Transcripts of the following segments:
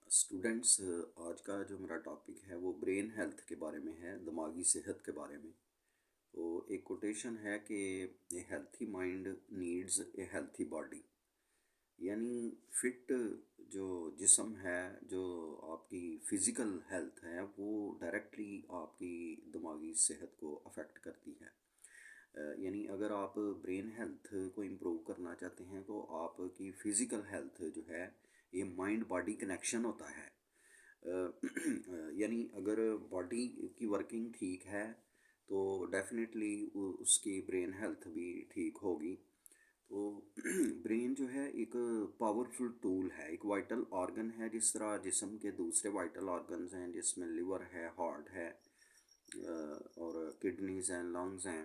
Students, आज का जो मेरा टॉपिक है वो ब्रेन हेल्थ के बारे में है, दिमागी सेहत के बारे में। तो एक कोटेशन है कि ए healthy mind needs a healthy body. यानी फिट जो जिस्म है, जो आपकी फिज़िकल हेल्थ है, वो डायरेक्टली आपकी दिमागी सेहत को अफेक्ट करती है। यानी अगर आप ब्रेन हेल्थ को इम्प्रूव करना चाहते हैं तो आपकी फ़िज़िकल हेल्थ जो है, ये माइंड बॉडी कनेक्शन होता है। यानी अगर बॉडी की वर्किंग ठीक है तो डेफिनेटली उसकी ब्रेन हेल्थ भी ठीक होगी। तो ब्रेन जो है एक पावरफुल टूल है, एक वाइटल ऑर्गन है। जिस तरह जिस्म के दूसरे वाइटल ऑर्गन्स हैं जिसमें लिवर है, हार्ट है, और किडनीज हैं, लंग्स हैं,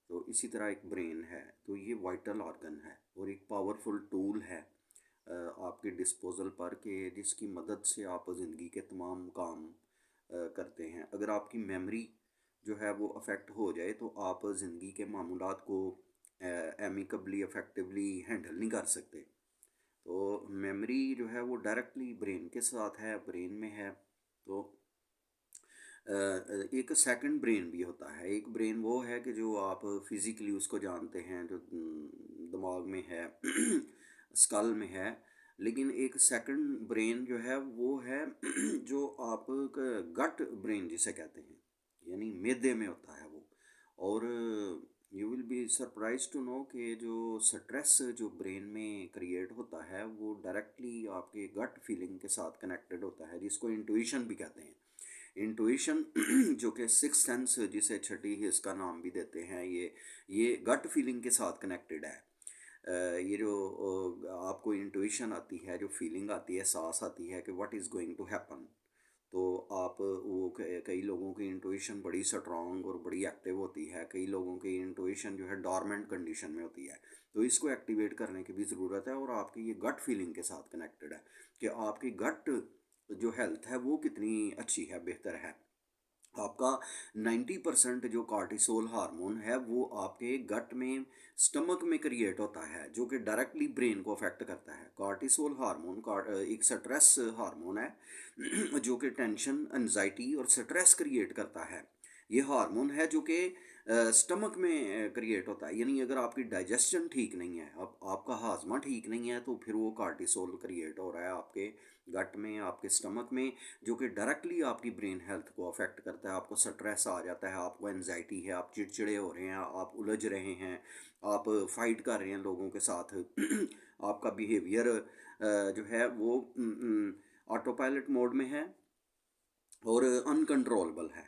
तो इसी तरह एक ब्रेन है। तो ये वाइटल ऑर्गन है और एक पावरफुल टूल है आपके डिस्पोजल पर, कि जिसकी मदद से आप ज़िंदगी के तमाम काम करते हैं। अगर आपकी मेमोरी जो है वो अफेक्ट हो जाए तो आप ज़िंदगी के मामूलात को एमिकबली इफ़ेक्टिवली हैंडल नहीं कर सकते। तो मेमोरी जो है वो डायरेक्टली ब्रेन के साथ है, ब्रेन में है। तो एक सेकंड ब्रेन भी होता है। एक ब्रेन वो है कि जो आप फिज़िकली उसको जानते हैं, जो दिमाग में है, स्कल में है। लेकिन एक सेकंड ब्रेन जो है वो है जो आप गट ब्रेन जिसे कहते हैं, यानी मैदे में होता है वो। और you will be surprise to know कि जो स्ट्रेस जो ब्रेन में क्रिएट होता है वो डायरेक्टली आपके गट फीलिंग के साथ कनेक्टेड होता है, जिसको इंट्यूशन भी कहते हैं। इंट्यूशन जो कि सिक्स सेंस जिसे छठी हिस्स का नाम भी देते हैं, ये गट फीलिंग के साथ कनेक्टेड है। ये जो आपको इंट्यूशन आती है, जो फीलिंग आती है, एहसास आती है कि what is going to happen. तो आप वो कई लोगों की इंट्यूशन बड़ी स्ट्रांग और बड़ी एक्टिव होती है, कई लोगों की इंट्यूशन जो है डॉर्मेंट कंडीशन में होती है। तो इसको एक्टिवेट करने की भी ज़रूरत है, और आपकी ये गट फीलिंग के साथ कनेक्टेड है कि आपकी गट जो हेल्थ है वो कितनी अच्छी है, बेहतर है। आपका 90% जो कार्टिसोल हार्मोन है वो आपके गट में, स्टमक में क्रिएट होता है, जो कि डायरेक्टली ब्रेन को अफेक्ट करता है। कार्टिसोल हार्मोन एक स्ट्रेस हार्मोन है जो कि टेंशन, एंजाइटी और स्ट्रेस क्रिएट करता है। ये हार्मोन है जो कि स्टमक में क्रिएट होता है। यानी अगर आपकी डाइजेशन ठीक नहीं है, अब आपका हाजमा ठीक नहीं है, तो फिर वो कार्टिसोल क्रिएट हो रहा है आपके गट में, आपके स्टमक में, जो कि डायरेक्टली आपकी ब्रेन हेल्थ को अफेक्ट करता है। आपको स्ट्रेस आ जाता है, आपको एनजाइटी है, आप चिड़चिड़े हो रहे हैं, आप उलझ रहे हैं, आप फाइट कर रहे हैं लोगों के साथ आपका बिहेवियर जो है वो ऑटो पायलट मोड में है और अनकंट्रोलेबल है।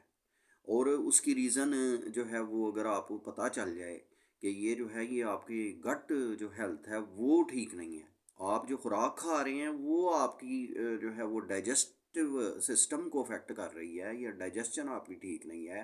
और उसकी रीज़न जो है वो अगर आपको पता चल जाए कि ये जो है ये आपकी गट जो हेल्थ है वो ठीक नहीं है, आप जो खुराक खा रहे हैं वो आपकी जो है वो डाइजेस्टिव सिस्टम को अफेक्ट कर रही है, या डाइजेशन आपकी ठीक नहीं है,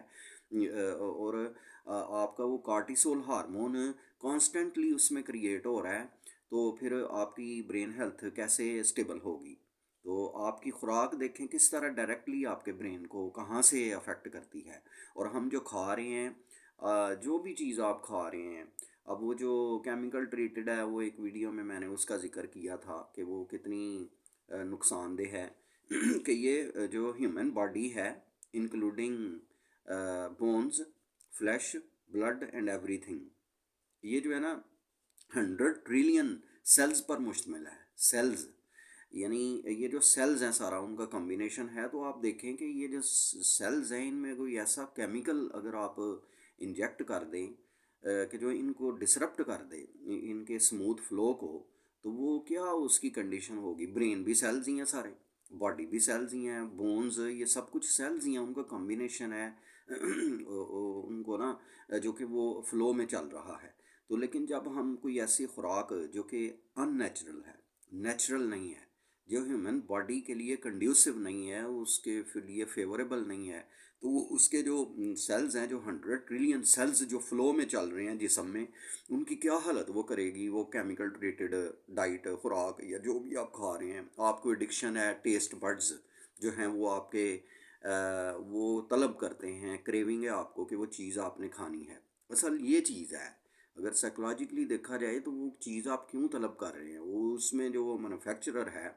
और आपका वो कार्टिसोल हार्मोन कॉन्स्टेंटली उसमें क्रिएट हो रहा है, तो फिर आपकी ब्रेन हेल्थ कैसे स्टेबल होगी। तो आपकी खुराक देखें किस तरह डायरेक्टली आपके ब्रेन को कहाँ से अफेक्ट करती है। और हम जो खा रहे हैं, जो भी चीज़ आप खा रहे हैं, अब वो जो केमिकल ट्रीटेड है, वो एक वीडियो में मैंने उसका जिक्र किया था कि वो कितनी नुकसानदेह है कि ये जो ह्यूमन बॉडी है, including bones, flash, blood and everything, ये जो है ना 100 ट्रिलियन सेल्स पर मुश्तमिल है। सेल्स यानी ये जो सेल्स हैं सारा उनका कॉम्बिनेशन है। तो आप देखें कि ये जो सेल्स हैं इनमें कोई ऐसा केमिकल अगर आप इंजेक्ट कर दें कि जो इनको डिसरप्ट कर दे, इनके स्मूथ फ्लो को, तो वो क्या उसकी कंडीशन होगी। ब्रेन भी सेल्स ही हैं सारे, बॉडी भी सेल्स ही हैं, बोन्स, ये सब कुछ सेल्स ही हैं, उनका कॉम्बिनेशन है उनको ना जो कि वो फ्लो में चल रहा है। तो लेकिन जब हम कोई ऐसी खुराक जो कि अननेचुरल है, नेचुरल नहीं है, जो ह्यूमन बॉडी के लिए कंड्यूसिव नहीं है, उसके फिर लिए फेवरेबल नहीं है, तो वो उसके जो सेल्स हैं, जो 100 ट्रिलियन सेल्स जो फ्लो में चल रहे हैं जिसम में, उनकी क्या हालत वो करेगी। वो केमिकल ट्रीटेड डाइट, खुराक या जो भी आप खा रहे हैं, आपको एडिक्शन है, टेस्ट बड्स जो हैं वो आपके वो तलब करते हैं, क्रेविंग है आपको कि वो चीज़ आपने खानी है। असल ये चीज़ है, अगर साइकोलॉजिकली देखा जाए तो वो चीज़ आप क्यों तलब कर रहे हैं, वो उसमें जो वो मैन्युफैक्चरर है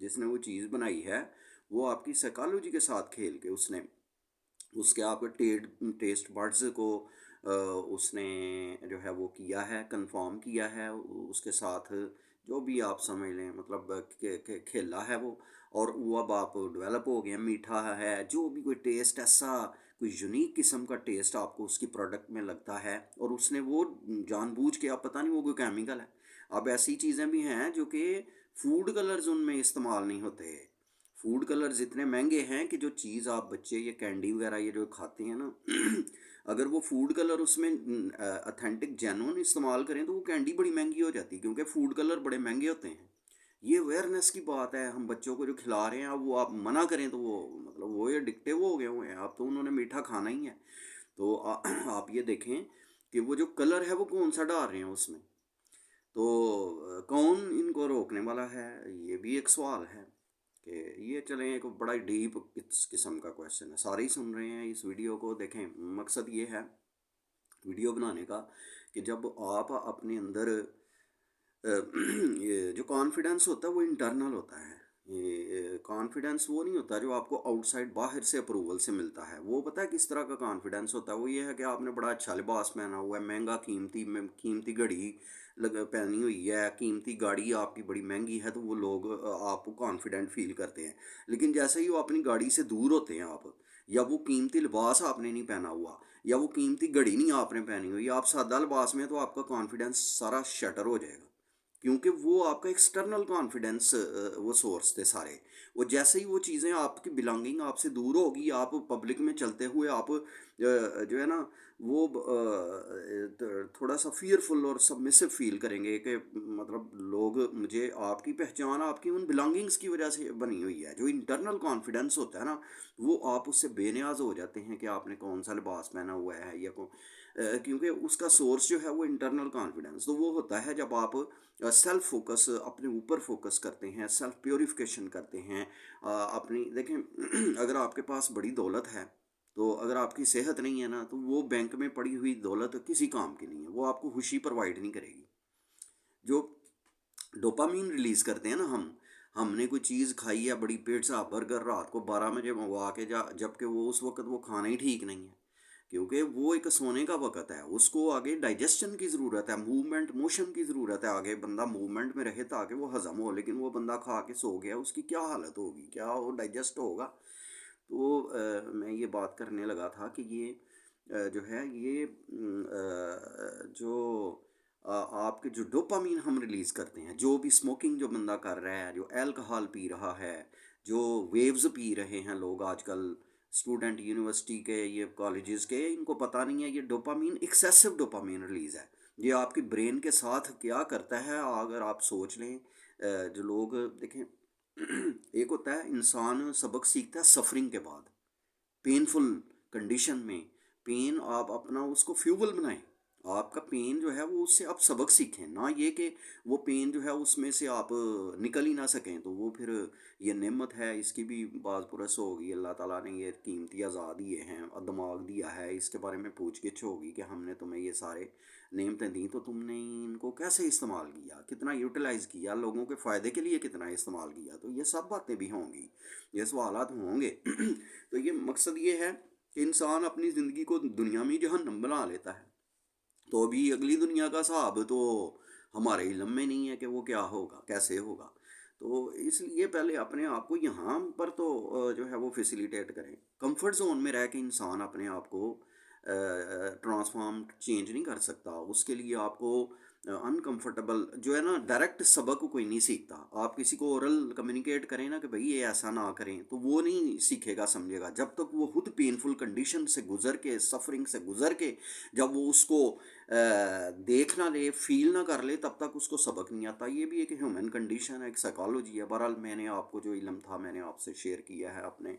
जिसने वो चीज़ बनाई है वो आपकी साइकोलॉजी के साथ खेल के उसने उसके आपके टेस्ट बड्स को उसने जो है वो किया है, कंफर्म किया है उसके साथ, जो भी आप समझ लें, मतलब खेला है वो, और वो अब आप डेवलप हो गए, मीठा है, जो भी कोई टेस्ट ऐसा कोई यूनिक किस्म का टेस्ट आपको उसकी प्रोडक्ट में लगता है, और उसने वो जानबूझ के, आप पता नहीं वो कोई केमिकल है। अब ऐसी चीज़ें भी हैं जो कि फूड कलर्स उनमें इस्तेमाल नहीं होते। फूड कलर्स इतने महंगे हैं कि जो चीज़ आप बच्चे ये कैंडी वगैरह ये जो खाते हैं ना अगर वो फूड कलर उसमें अथेंटिक जेन्युइन इस्तेमाल करें तो वो कैंडी बड़ी महंगी हो जाती है, क्योंकि फूड कलर बड़े महंगे होते हैं। ये अवेयरनेस की बात है, हम बच्चों को जो खिला रहे हैं, अब वो आप मना करें तो वो मतलब वो ये एडिक्टिव हो गए हुए हैं, अब तो उन्होंने मीठा खाना ही है। तो आप ये देखें कि वो जो कलर है वो कौन सा डाल रहे हैं उसमें, तो कौन इनको रोकने वाला है, ये भी एक सवाल है। कि ये चलें, एक बड़ा डीप किस्म का क्वेश्चन है, सारे ही सुन रहे हैं इस वीडियो को। देखें, मकसद ये है वीडियो बनाने का कि जब आप अपने अंदर ये जो कॉन्फिडेंस होता है वो इंटरनल होता है। ये कॉन्फिडेंस वो नहीं होता जो आपको आउटसाइड बाहर से अप्रूवल से मिलता है। वो पता है किस तरह का कॉन्फिडेंस होता है? वो ये है कि आपने बड़ा अच्छा लिबास पहना हुआ है, महंगा कीमती कीमती घड़ी पहनी हुई है, कीमती गाड़ी आपकी बड़ी महंगी है, तो वो लोग आपको कॉन्फिडेंट फील करते हैं। लेकिन जैसे ही वो अपनी गाड़ी से दूर होते हैं आप, या वो कीमती लिबास आपने नहीं पहना हुआ, या वो कीमती घड़ी नहीं आपने पहनी हुई, आप सादा लिबास में, तो आपका कॉन्फिडेंस सारा शटर हो जाएगा। क्योंकि वो आपका एक्सटर्नल कॉन्फिडेंस वो सोर्स थे सारे। वो जैसे ही वो चीज़ें आपकी बिलोंगिंग आपसे दूर होगी, आप पब्लिक में चलते हुए आप जो है ना वो थोड़ा सा फियरफुल और सबमिसिव फील करेंगे कि मतलब लोग मुझे, आपकी पहचान आपकी उन बिलोंगिंग्स की वजह से बनी हुई है। जो इंटरनल कॉन्फिडेंस होता है ना, वो आप उससे बेनियाज हो जाते हैं कि आपने कौन सा लिबास पहना हुआ है या क्योंकि उसका सोर्स जो है वो इंटरनल कॉन्फिडेंस तो वो होता है जब आप सेल्फ फोकस, अपने ऊपर फोकस करते हैं, सेल्फ प्योरिफिकेशन करते हैं। अपनी देखें अगर आपके पास बड़ी दौलत है, तो अगर आपकी सेहत नहीं है ना, तो वो बैंक में पड़ी हुई दौलत किसी काम की नहीं है, वो आपको खुशी प्रोवाइड नहीं करेगी। जो डोपामीन रिलीज करते हैं ना हमने कोई चीज़ खाई है, बड़ी पिज्जा बर्गर, रात को 12 बजे मंगवा के, जबकि वो उस वक्त वो खाना ही ठीक नहीं है, क्योंकि वो एक सोने का वक्त है, उसको आगे डाइजेशन की ज़रूरत है, मूवमेंट मोशन की ज़रूरत है, आगे बंदा मूवमेंट में रहे ताकि वो हज़म हो। लेकिन वो बंदा खा के सो गया, उसकी क्या हालत होगी, क्या वो डाइजेस्ट होगा? तो मैं ये बात करने लगा था कि ये जो है ये जो आपके जो डोपामीन हम रिलीज़ करते हैं, जो भी स्मोकिंग जो बंदा कर रहा है, जो अल्कोहल पी रहा है, जो वेव्स पी रहे हैं लोग आजकल, स्टूडेंट यूनिवर्सिटी के, ये कॉलेजेस के, इनको पता नहीं है ये डोपामीन, एक्सेसिव डोपामीन रिलीज़ है। ये आपकी ब्रेन के साथ क्या करता है अगर आप सोच लें। जो लोग देखें एक होता है इंसान सबक सीखता है सफरिंग के बाद, पेनफुल कंडीशन में। पेन आप अपना उसको फ्यूवल बनाएं, आपका पेन जो है वो उससे आप सबक सीखें, ना ये कि वो पेन जो है उसमें से आप निकल ही ना सकें। तो वो फिर ये नेमत है, इसकी भी बाज पुरस होगी, अल्लाह ताला ने ये कीमती आज़ाद दिए हैं और दिमाग दिया है, इसके बारे में पूछ गिछ होगी कि हमने तुम्हें ये सारे नेमतें दी, तो तुमने इनको कैसे इस्तेमाल किया, कितना यूटिलाइज़ किया, लोगों के फ़ायदे के लिए कितना इस्तेमाल किया। तो ये सब बातें भी होंगी, ये सवालात होंगे तो ये मकसद ये है कि इंसान अपनी ज़िंदगी को दुनिया में जहन्नम बना लेता है, तो अभी अगली दुनिया का हिसाब तो हमारे इल्म में नहीं है कि वो क्या होगा, कैसे होगा। तो इसलिए पहले अपने आप को यहाँ पर तो जो है वो फैसिलिटेट करें। कंफर्ट जोन में रह के इंसान अपने आप को ट्रांसफॉर्म चेंज नहीं कर सकता। उसके लिए आपको अनकंफर्टेबल जो है ना, डायरेक्ट सबक कोई नहीं सीखता। आप किसी को ओरल कम्युनिकेट करें ना कि भाई ये ऐसा ना करें, तो वो नहीं सीखेगा समझेगा जब तक वो खुद पेनफुल कंडीशन से गुजर के, सफरिंग से गुजर के, जब वो उसको देख ना ले, फील ना कर ले, तब तक उसको सबक नहीं आता। ये भी एक ह्यूमन कंडीशन है, एक साइकोलॉजी है। बहरहाल मैंने आपको जो इल्म था मैंने आपसे शेयर किया है अपने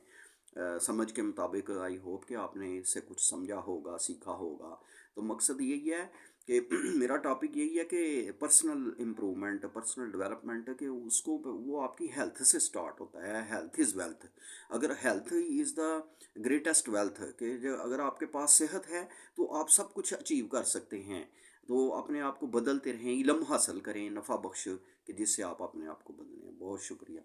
समझ के मुताबिक। आई होप कि आपने इससे कुछ समझा होगा, सीखा होगा। तो मकसद यही है कि मेरा टॉपिक यही है कि पर्सनल इम्प्रूवमेंट, पर्सनल डेवलपमेंट, कि उसको वो आपकी हेल्थ से स्टार्ट होता है। Health is wealth. अगर health is the greatest wealth, कि जो अगर आपके पास सेहत है तो आप सब कुछ अचीव कर सकते हैं। तो अपने आप को बदलते रहें, इल्म हासिल करें नफ़ा बख्श, कि जिससे आप अपने आप को बदलें। बहुत शुक्रिया।